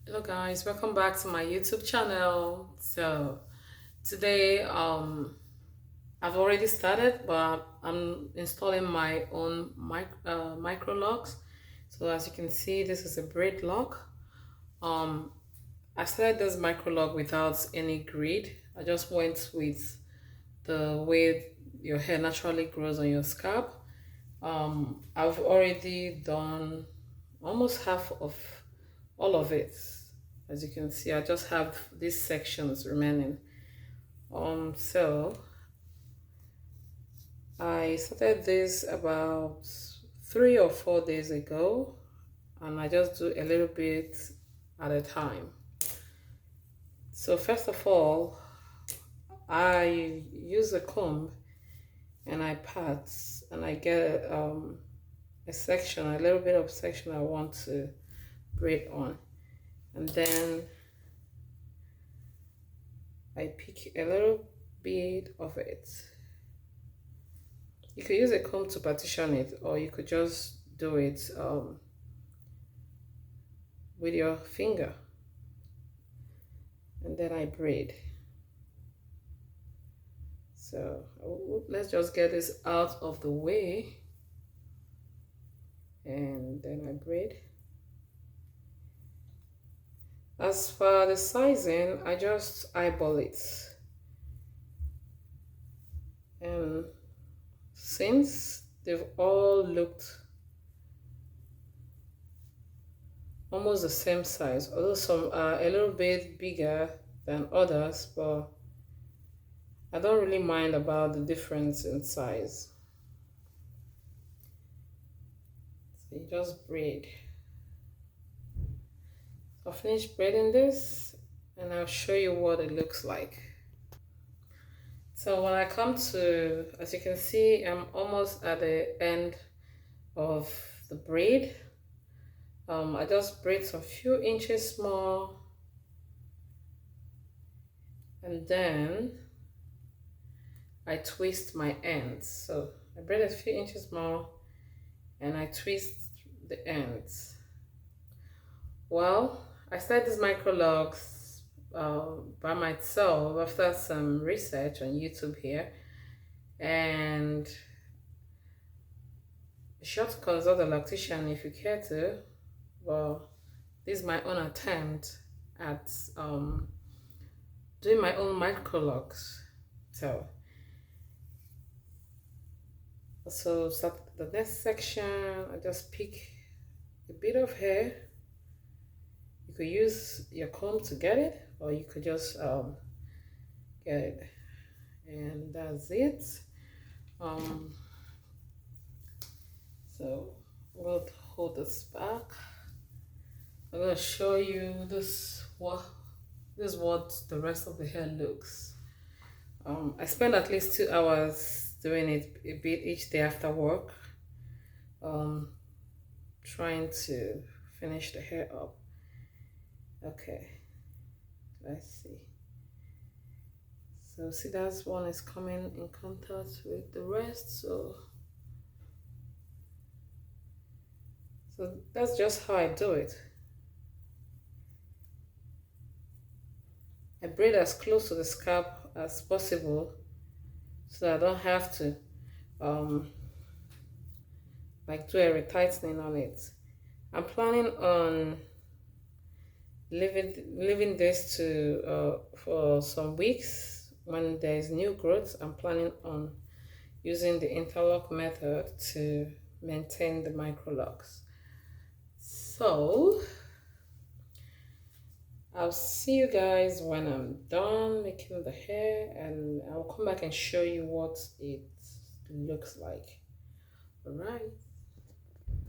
Hello guys, welcome back to my YouTube channel. Today I've already started, but I'm installing my own Microlocks. So as you can see, this is a braid lock. Um I started this Microlock without any grid. I just went with the way your hair naturally grows on your scalp. I've already done almost half of all of it. As you can see, I just have these sections remaining. So I started this about 3 or 4 days ago, and I just do a little bit at a time. So first of all, I use a comb and I pat and I get a section, a little bit of section I want to braid on, and then I pick a little bit of it. You could use a comb to partition it, or you could just do it with your finger, and then I braid. So let's just get this out of the way, and then I braid. As for the sizing, I just eyeball it, and since they've all looked almost the same size, although some are a little bit bigger than others, but I don't really mind about the difference in size. So you just braid. So I'll finish braiding this and I'll show you what it looks like. So when I come to, as you can see, I'm almost at the end of the braid. I just braid some few inches more, and then I twist my ends. So I braid a few inches more and I twist the ends. Well, I started these Microlocks by myself after some research on YouTube here, and be sure to consult a loctician if you care to. Well, this is my own attempt at doing my own Microlocks. So the next section, I just pick a bit of hair. You could use your comb to get it, or you could just get it, and that's it. So we'll hold this back. I'm gonna show you this is what the rest of the hair looks. I spend at least 2 hours doing it a bit each day after work, trying to finish the hair up. Okay, let's see. So see, that's one is coming in contact with the rest. So that's just how I do it. I braid as close to the scalp as possible so I don't have to like do a retightening on it. I'm planning on leaving this to for some weeks. When there is new growth, I'm planning on using the interlock method to maintain the Microlocks. So I'll see you guys when I'm done making the hair, and I'll come back and show you what it looks like. All right.